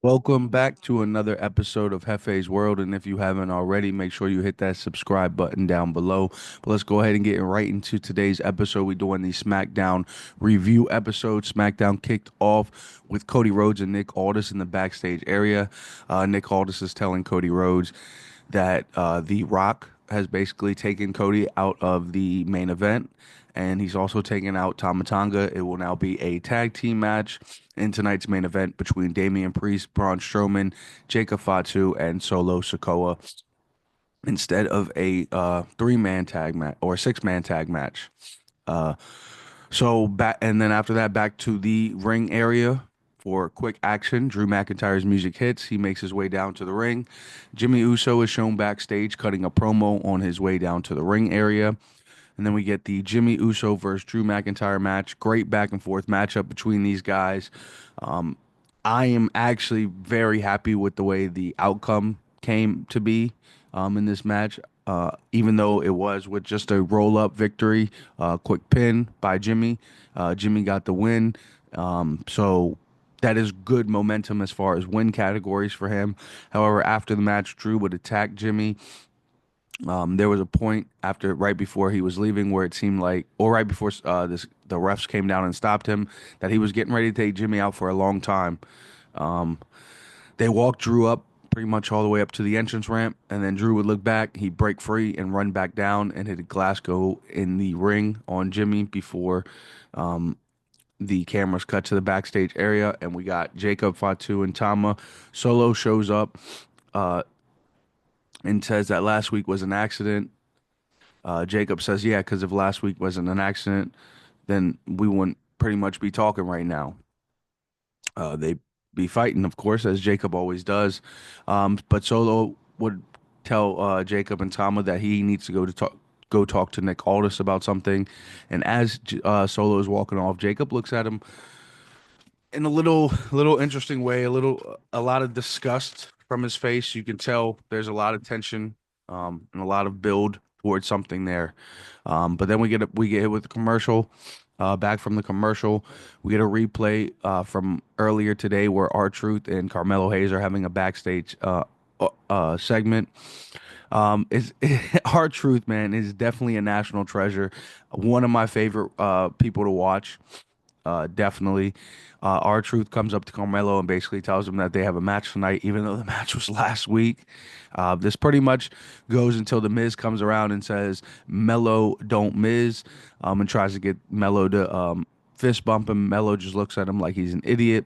Welcome back to another episode of Hefe's World. And if you haven't already, make sure you hit that subscribe button down below. But let's go ahead and get right into today's episode. We're doing the Smackdown review episode. Smackdown kicked off with Cody Rhodes and Nick Aldis in the backstage area. Nick Aldis is telling Cody Rhodes that The Rock has basically taken Cody out of the main event, and he's also taken out Tama Tonga. It will now be a tag team match in tonight's main event between Damian Priest, Braun Strowman, Jacob Fatu, and Solo Sikoa instead of a three-man tag match or six-man tag match. Uh, so back and then after that, back to the ring area for quick action. Drew McIntyre's music hits. He makes his way down to the ring. Jimmy Uso is shown backstage cutting a promo on his way down to the ring area. And then we get the Jimmy Uso versus Drew McIntyre match. Great back and forth matchup between these guys. Um, I am actually very happy with the way the outcome came to be in this match. Even though it was with just a roll up victory, quick pin by Jimmy. Jimmy got the win. So that is good momentum as far as win categories for him. However, after the match, Drew would attack Jimmy. There was a point after, right before he was leaving, where it seemed like, or right before the refs came down and stopped him, that he was getting ready to take Jimmy out for a long time. Um, they walked Drew up pretty much all the way up to the entrance ramp, and then Drew would look back, he'd break free and run back down and hit a Glasgow in the ring on Jimmy before the cameras cut to the backstage area, and we got Jacob Fatu and Tama. Solo shows up uh, and says that last week was an accident. Jacob says, yeah, because if last week wasn't an accident, then we wouldn't pretty much be talking right now. They be fighting, of course, as Jacob always does. But Solo would tell Jacob and Tama that he needs to go talk to Nick Aldis about something. And as Solo is walking off, Jacob looks at him in a little interesting way, a lot of disgust from his face. You can tell there's a lot of tension and a lot of build towards something there. But then we get hit with the commercial. Back from the commercial, we get a replay from earlier today where R-Truth and Carmelo Hayes are having a backstage segment. Is R-Truth, man, is definitely a national treasure. One of my favorite people to watch. Definitely. R-Truth comes up to Carmelo and basically tells him that they have a match tonight, even though the match was last week. This pretty much goes until the Miz comes around and says, Melo, don't Miz, and tries to get Melo to fist bump him. Melo just looks at him like he's an idiot.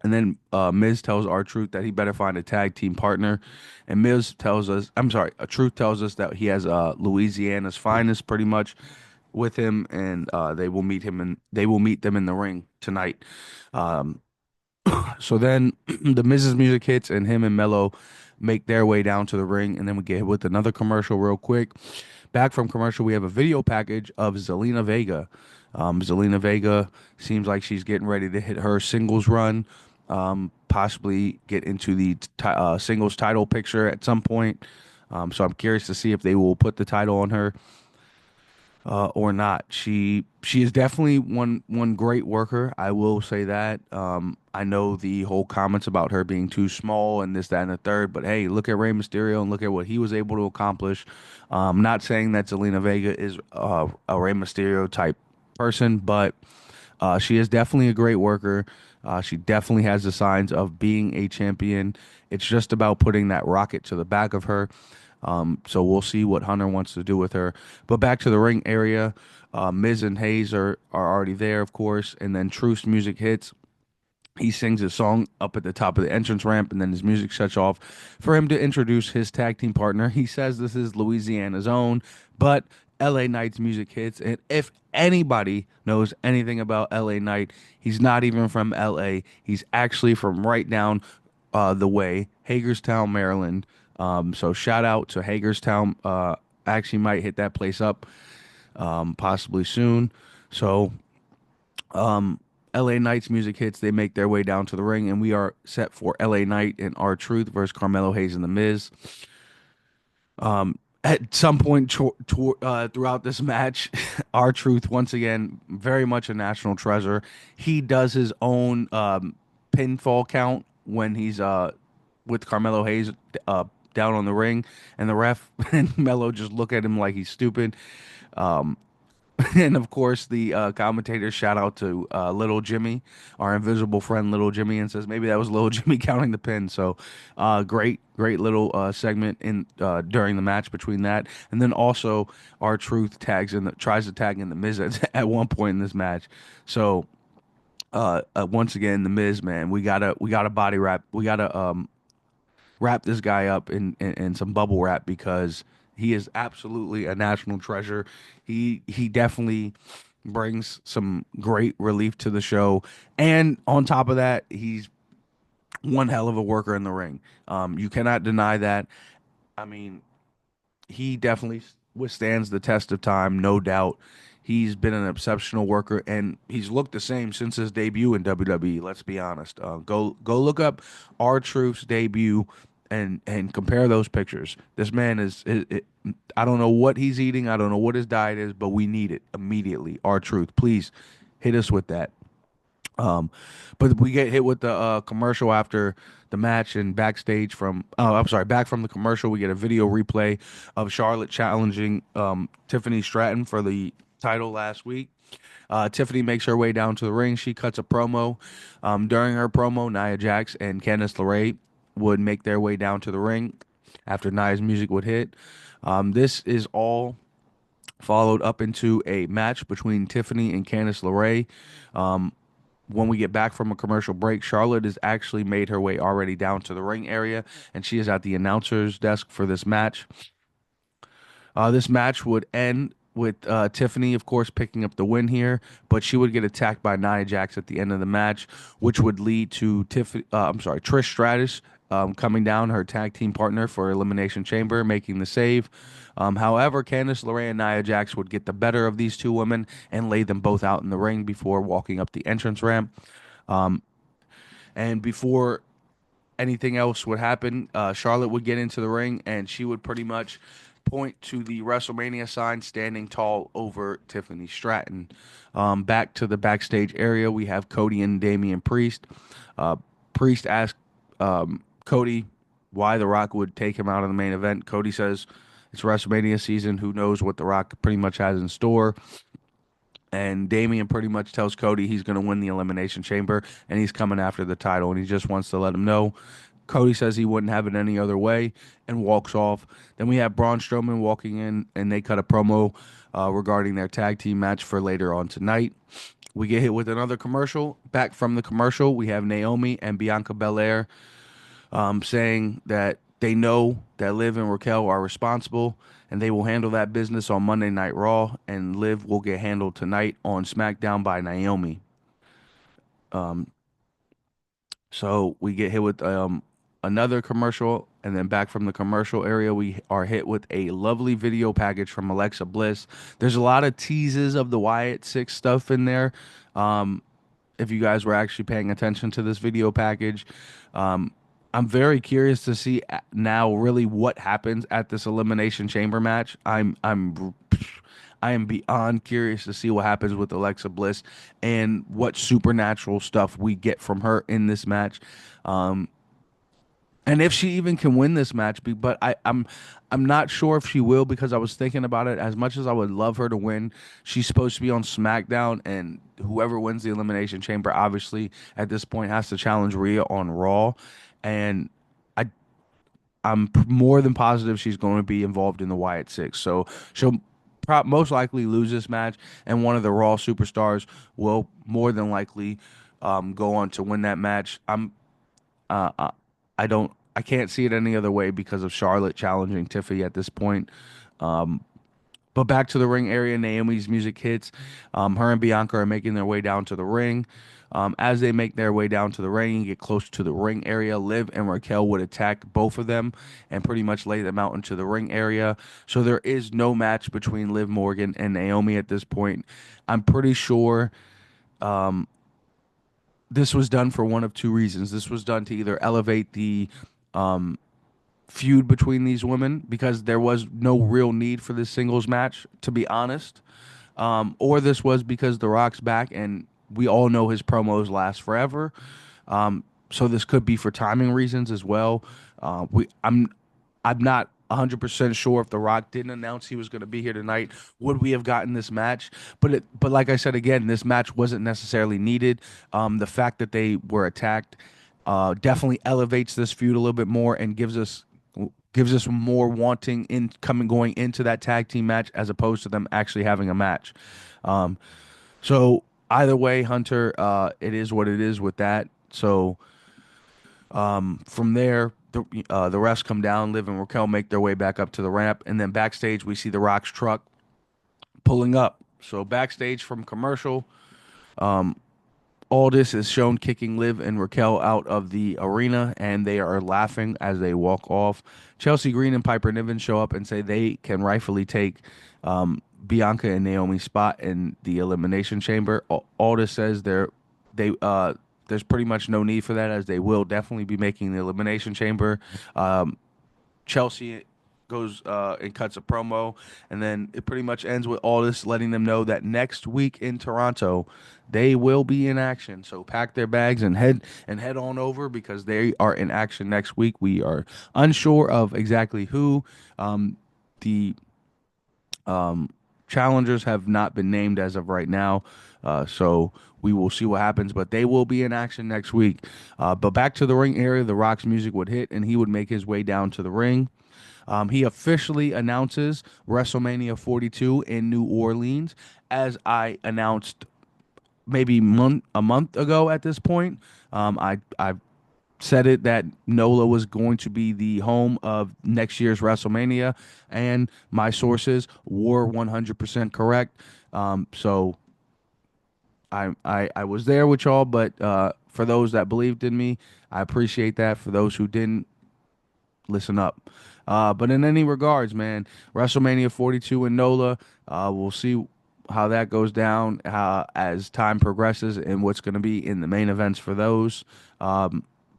And then Miz tells R-Truth that he better find a tag team partner. And Miz tells us, I'm sorry, Truth tells us that he has Louisiana's finest pretty much with him, and they will meet them in the ring tonight. Um, so then the Miz's music hits, and him and Mello make their way down to the ring, and then we get hit with another commercial real quick. Back from commercial, we have a video package of Zelina Vega. Zelina Vega seems like she's getting ready to hit her singles run, possibly get into the singles title picture at some point. So I'm curious to see if they will put the title on her or not. She is definitely one great worker. I will say that. I know the whole comments about her being too small and this, that, and the third, but hey, look at Rey Mysterio and look at what he was able to accomplish. Not saying that Zelina Vega is a Rey Mysterio type person, but she is definitely a great worker. She definitely has the signs of being a champion. It's just about putting that rocket to the back of her. So we'll see what Hunter wants to do with her. But back to the ring area, Miz and Hayes are already there, of course, and then Truth's music hits. He sings his song up at the top of the entrance ramp, and then his music shuts off for him to introduce his tag team partner. He says this is Louisiana's own, but LA Knight's music hits. And if anybody knows anything about LA Knight, he's not even from LA. He's actually from right down the way, Hagerstown, Maryland. So shout out to Hagerstown. Actually might hit that place up possibly soon. So LA Knight's music hits. They make their way down to the ring, and we are set for LA Knight and R-Truth versus Carmelo Hayes and The Miz. At some point throughout this match, R-Truth, once again, very much a national treasure. He does his own pinfall count when he's with Carmelo Hayes down on the ring, and the ref and Melo just look at him like he's stupid. Um, and of course, the commentators shout out to Little Jimmy, our invisible friend, Little Jimmy, and says maybe that was Little Jimmy counting the pin. So, great little segment in during the match between that, and then also our Truth tags in tries to tag in the Miz at one point in this match. So, once again, the Miz, man, we gotta body wrap, we gotta wrap this guy up in some bubble wrap because he is absolutely a national treasure. He definitely brings some great relief to the show, and on top of that, he's one hell of a worker in the ring. You cannot deny that. I mean, he definitely withstands the test of time, no doubt. He's been an exceptional worker, and he's looked the same since his debut in WWE. Let's be honest. Go look up R Truth's debut and compare those pictures. This man I don't know what he's eating. I don't know what his diet is, but we need it immediately. R Truth, please hit us with that. Um, but we get hit with the commercial after the match and backstage from I'm sorry, back from the commercial, we get a video replay of Charlotte challenging Tiffany Stratton for the title last week. Tiffany makes her way down to the ring. She cuts a promo. During her promo, Nia Jax and Candice LeRae would make their way down to the ring after Nia's music would hit. This is all followed up into a match between Tiffany and Candice LeRae. When we get back from a commercial break, Charlotte has actually made her way already down to the ring area, and she is at the announcer's desk for this match. This match would end with Tiffany, of course, picking up the win here, but she would get attacked by Nia Jax at the end of the match, which would lead to Trish Stratus coming down, her tag team partner for Elimination Chamber, making the save. However, Candice LeRae and Nia Jax would get the better of these two women and lay them both out in the ring before walking up the entrance ramp. And before anything else would happen, Charlotte would get into the ring and she would pretty much point to the WrestleMania sign standing tall over Tiffany Stratton. Back to the backstage area, we have Cody and Damian Priest. Priest asked Cody why The Rock would take him out of the main event. Cody says it's WrestleMania season. Who knows what The Rock pretty much has in store. And Damian pretty much tells Cody he's going to win the Elimination Chamber and he's coming after the title. And he just wants to let him know. Cody says he wouldn't have it any other way and walks off. Then we have Braun Strowman walking in and they cut a promo regarding their tag team match for later on tonight. We get hit with another commercial. Back from the commercial, we have Naomi and Bianca Belair saying that they know that Liv and Raquel are responsible and they will handle that business on Monday Night Raw, and Liv will get handled tonight on SmackDown by Naomi. So we get hit with another commercial, and then back from the commercial area, we are hit with a lovely video package from Alexa Bliss. There's a lot of teases of the Wyatt Six stuff in there. If you guys were actually paying attention to this video package, I'm very curious to see now really what happens at this Elimination Chamber match. I am beyond curious to see what happens with Alexa Bliss and what supernatural stuff we get from her in this match. And if she even can win this match, but I'm not sure if she will because I was thinking about it. As much as I would love her to win, she's supposed to be on SmackDown, and whoever wins the Elimination Chamber, obviously at this point, has to challenge Rhea on Raw, and I more than positive she's going to be involved in the Wyatt Six. So she'll most likely lose this match, and one of the Raw superstars will more than likely go on to win that match. Uh, uh, I can't see it any other way because of Charlotte challenging Tiffany at this point. But back to the ring area, Naomi's music hits. Her and Bianca are making their way down to the ring. As they make their way down to the ring and get close to the ring area, Liv and Raquel would attack both of them and pretty much lay them out into the ring area. So there is no match between Liv Morgan and Naomi at this point. I'm pretty sure this was done for one of two reasons. This was done to either elevate the feud between these women because there was no real need for this singles match, to be honest. Or this was because The Rock's back and we all know his promos last forever. So this could be for timing reasons as well. I'm not 100% sure if The Rock didn't announce he was going to be here tonight, would we have gotten this match? But like I said again, this match wasn't necessarily needed. The fact that they were attacked definitely elevates this feud a little bit more and gives us more wanting in coming going into that tag team match as opposed to them actually having a match. Um, so either way, Hunter, it is what it is with that. So from there, the refs come down. Liv and Raquel make their way back up to the ramp, and then backstage we see the Rock's truck pulling up. So backstage from commercial, Aldis is shown kicking Liv and Raquel out of the arena, and they are laughing as they walk off. Chelsea Green and Piper Niven show up and say they can rightfully take Bianca and Naomi's spot in the Elimination Chamber. Aldis says there's pretty much no need for that, as they will definitely be making the Elimination Chamber. Um, Chelsea goes and cuts a promo, and then it pretty much ends with all this letting them know that next week in Toronto they will be in action. So pack their bags and head on over because they are in action next week. We are unsure of exactly who. The challengers have not been named as of right now, so we will see what happens. But they will be in action next week. But back to the ring area, the Rock's music would hit, and he would make his way down to the ring. He officially announces WrestleMania 42 in New Orleans, as I announced maybe a month ago at this point. I said it that NOLA was going to be the home of next year's WrestleMania, and my sources were 100% correct. So I was there with y'all, but for those that believed in me, I appreciate that. For those who didn't, listen up. But in any regards, man, WrestleMania 42 in NOLA, we'll see how that goes down as time progresses and what's going to be in the main events for those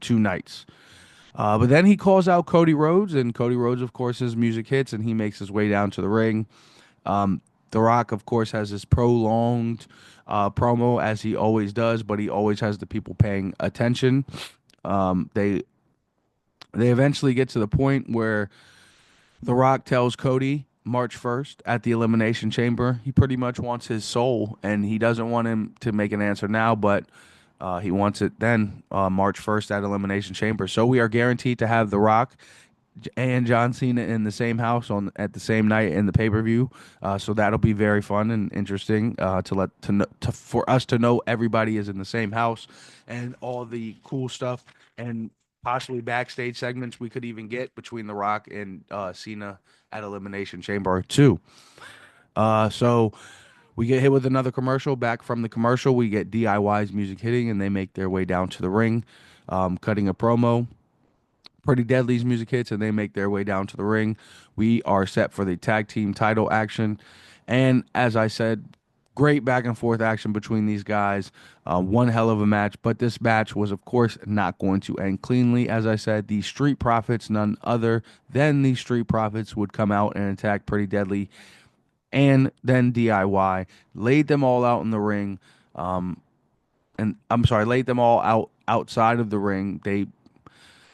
two nights. But then he calls out Cody Rhodes, and Cody Rhodes, of course, his music hits, and he makes his way down to the ring. The Rock, of course, has his prolonged promo as he always does, but he always has the people paying attention. They eventually get to the point where The Rock tells Cody March 1st at the Elimination Chamber. He pretty much wants his soul, and he doesn't want him to make an answer now, but he wants it then, March 1st at Elimination Chamber. So we are guaranteed to have The Rock and John Cena in the same house on at the same night in the pay per view. So that'll be very fun and interesting for us to know everybody is in the same house and all the cool stuff and possibly backstage segments we could even get between The Rock and Cena at Elimination Chamber 2. So we get hit with another commercial. Back from the commercial, we get DIY's music hitting, and they make their way down to the ring, cutting a promo. Pretty Deadly's music hits, and they make their way down to the ring. We are set for the tag team title action. And as I said, great back and forth action between these guys. One hell of a match, but this match was, of course, not going to end cleanly. As I said, the Street Profits, none other than the Street Profits, would come out and attack Pretty Deadly, and then DIY laid them all out in the ring. And I'm sorry, laid them all out outside of the ring.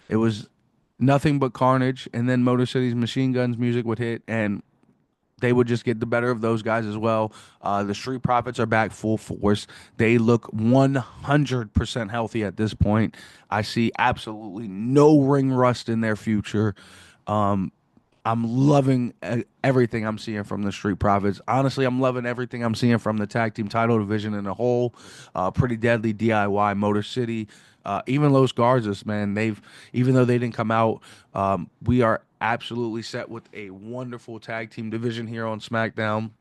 It was nothing but carnage, and then Motor City's Machine Guns music would hit, and they would just get the better of those guys as well. The Street Profits are back full force. They look 100% healthy at this point. I see absolutely no ring rust in their future. I'm loving everything I'm seeing from the Street Profits. Honestly, I'm loving everything I'm seeing from the tag team title division in a whole. Pretty Deadly, DIY, Motor City, even Los Garzas, man. Even though they didn't come out, we are absolutely set with a wonderful tag team division here on SmackDown.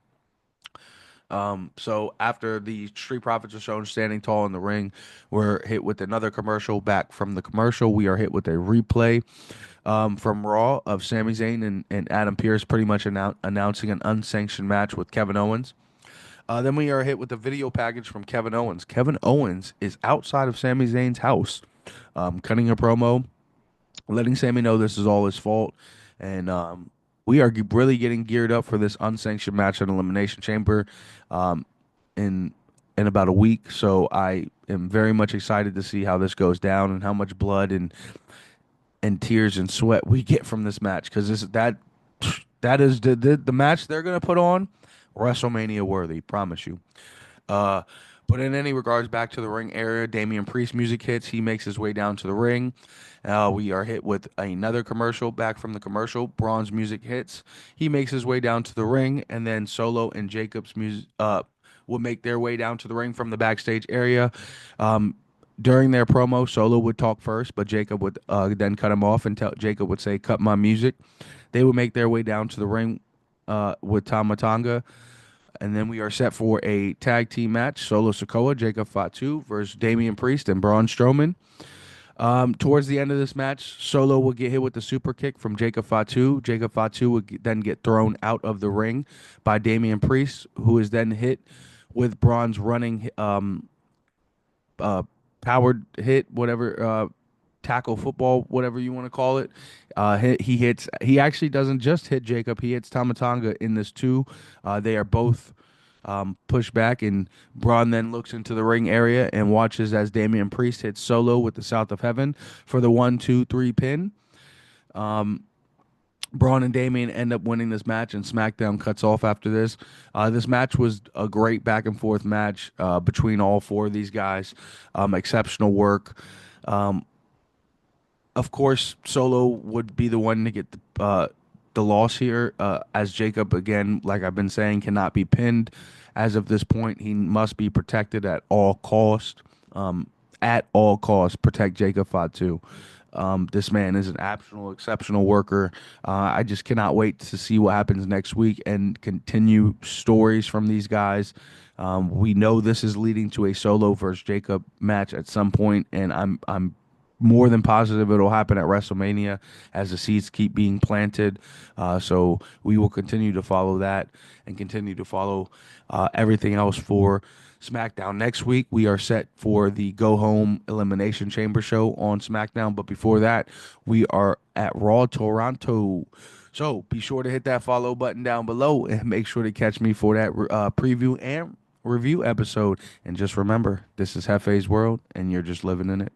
So after the Street Profits are shown standing tall in the ring, we're hit with another commercial. Back from the commercial, we are hit with a replay from Raw of Sami Zayn and Adam Pearce pretty much announcing an unsanctioned match with Kevin Owens. Then we are hit with the video package from Kevin Owens. Kevin Owens is outside of Sami Zayn's house, cutting a promo, letting Sami know this is all his fault. And we are really getting geared up for this unsanctioned match in Elimination Chamber. And in about a week. So I am very much excited to see how this goes down and how much blood and tears and sweat we get from this match, because that is the match they're gonna put on WrestleMania worthy. Promise you. Uh, but in any regards, back to the ring area, Damian Priest music hits. He makes his way down to the ring. We are hit with another commercial. Back from the commercial, Braun's music hits. He makes his way down to the ring, and then Solo and Jacob's music will make their way down to the ring from the backstage area. During their promo, Solo would talk first, but Jacob would then cut him off and Jacob would say, "Cut my music." They would make their way down to the ring with Tama Tonga. And then we are set for a tag team match: Solo Sikoa, Jacob Fatu versus Damian Priest and Braun Strowman. Towards the end of this match, Solo will get hit with the super kick from Jacob Fatu. Jacob Fatu would then get thrown out of the ring by Damian Priest, who is then hit with Braun's running uh, powered hit, whatever, tackle football, whatever you want to call it. He hits. He actually doesn't just hit Jacob. He hits Tamatanga in this too. They are both pushed back, and Braun then looks into the ring area and watches as Damian Priest hits Solo with the South of Heaven for the 1, 2, 3 pin. Braun and Damian end up winning this match, and SmackDown cuts off after this. This match was a great back and forth match between all four of these guys. Exceptional work. Of course, Solo would be the one to get the loss here, as Jacob, again, like I've been saying, cannot be pinned. As of this point, he must be protected at all cost. At all costs, protect Jacob Fatu. This man is an exceptional worker. I just cannot wait to see what happens next week and continue stories from these guys. We know this is leading to a Solo versus Jacob match at some point, and I'm more than positive it'll happen at WrestleMania as the seeds keep being planted. So we will continue to follow that and continue to follow everything else for SmackDown. Next week, we are set for the Go Home Elimination Chamber show on SmackDown. But before that, we are at Raw Toronto. So be sure to hit that follow button down below and make sure to catch me for that preview and review episode. And just remember, this is Hefe's World, and you're just living in it.